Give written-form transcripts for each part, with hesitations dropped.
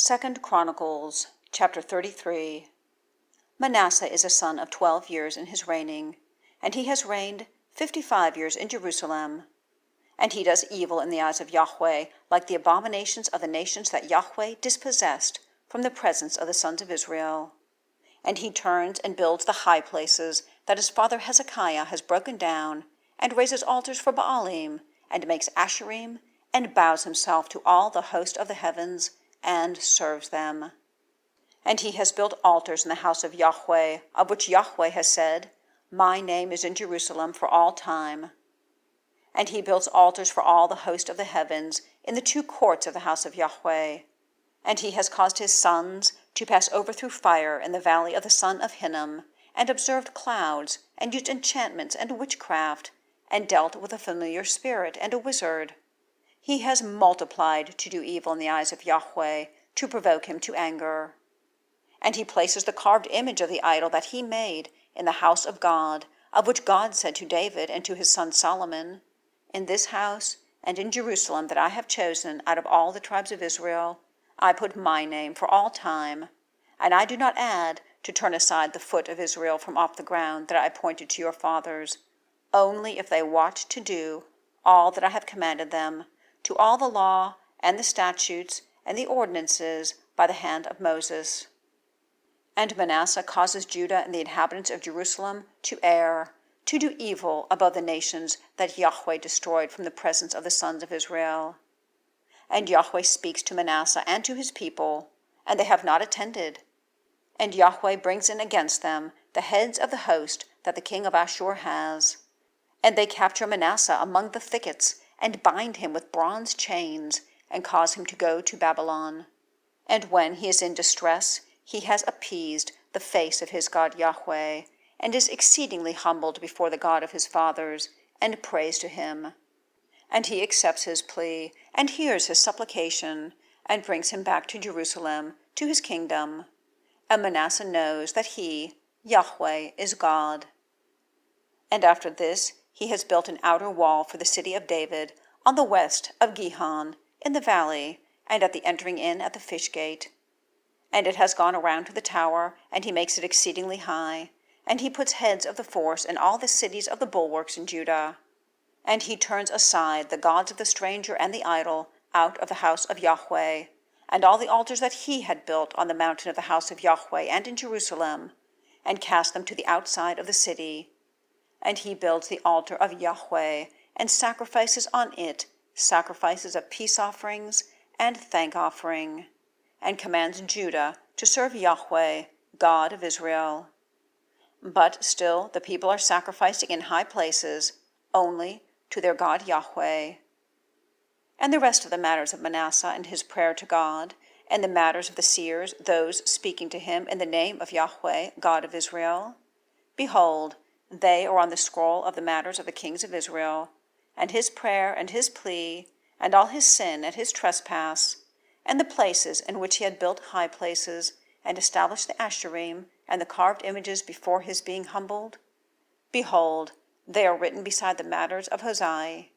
2 Chronicles, chapter 33. Manasseh is a son of 12 years in his reigning, and he has reigned 55 years in Jerusalem. And he does evil in the eyes of Yahweh, like the abominations of the nations that Yahweh dispossessed from the presence of the sons of Israel. And he turns and builds the high places that his father Hezekiah has broken down, and raises altars for Baalim, and makes Asherim, and bows himself to all the host of the heavens, and serves them. And he has built altars in the house of Yahweh, of which Yahweh has said, My name is in Jerusalem for all time. And he builds altars for all the host of the heavens in the 2 courts of the house of Yahweh. And he has caused his sons to pass over through fire in the valley of the Son of Hinnom, and observed clouds, and used enchantments and witchcraft, and dealt with a familiar spirit and a wizard. He has multiplied to do evil in the eyes of Yahweh, to provoke him to anger. And he places the carved image of the idol that he made in the house of God, of which God said to David and to his son Solomon, In this house and in Jerusalem that I have chosen out of all the tribes of Israel, I put my name for all time, and I do not add to turn aside the foot of Israel from off the ground that I appointed to your fathers, only if they watch to do all that I have commanded them, to all the law and the statutes and the ordinances by the hand of Moses. And Manasseh causes Judah and the inhabitants of Jerusalem to err, to do evil above the nations that Yahweh destroyed from the presence of the sons of Israel. And Yahweh speaks to Manasseh and to his people, and they have not attended. And Yahweh brings in against them the heads of the host that the king of Asshur has. And they capture Manasseh among the thickets, and bind him with bronze chains, and cause him to go to Babylon. And when he is in distress, he has appeased the face of his God Yahweh, and is exceedingly humbled before the God of his fathers, and prays to him. And he accepts his plea, and hears his supplication, and brings him back to Jerusalem, to his kingdom. And Manasseh knows that he, Yahweh, is God. And after this he has built an outer wall for the city of David, on the west of Gihon, in the valley, and at the entering in at the fish gate. And it has gone around to the tower, and he makes it exceedingly high, and he puts heads of the force in all the cities of the bulwarks in Judah. And he turns aside the gods of the stranger and the idol out of the house of Yahweh, and all the altars that he had built on the mountain of the house of Yahweh and in Jerusalem, and cast them to the outside of the city. And he builds the altar of Yahweh, and sacrifices on it sacrifices of peace offerings and thank offering, and commands Judah to serve Yahweh, God of Israel. But still the people are sacrificing in high places, only to their God Yahweh. And the rest of the matters of Manasseh and his prayer to God, and the matters of the seers, those speaking to him in the name of Yahweh, God of Israel, behold, they are on the scroll of the matters of the kings of Israel, and his prayer and his plea, and all his sin and his trespass, and the places in which he had built high places, and established the Asherim and the carved images before his being humbled. Behold, they are written beside the matters of Hozai.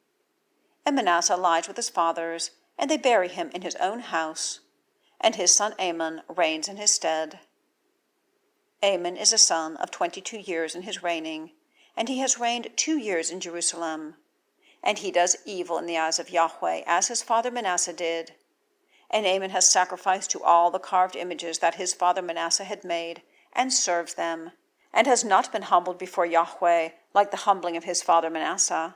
And Manasseh lies with his fathers, and they bury him in his own house, and his son Amon reigns in his stead. Amon is a son of 22 years in his reigning, and he has reigned 2 years in Jerusalem. And he does evil in the eyes of Yahweh, as his father Manasseh did. And Amon has sacrificed to all the carved images that his father Manasseh had made, and serves them, and has not been humbled before Yahweh like the humbling of his father Manasseh.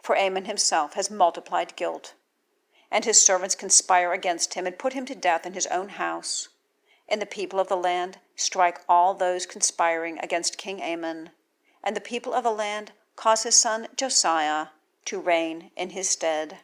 For Amon himself has multiplied guilt. And his servants conspire against him, and put him to death in his own house. And the people of the land strike all those conspiring against King Amon, and the people of the land cause his son Josiah to reign in his stead.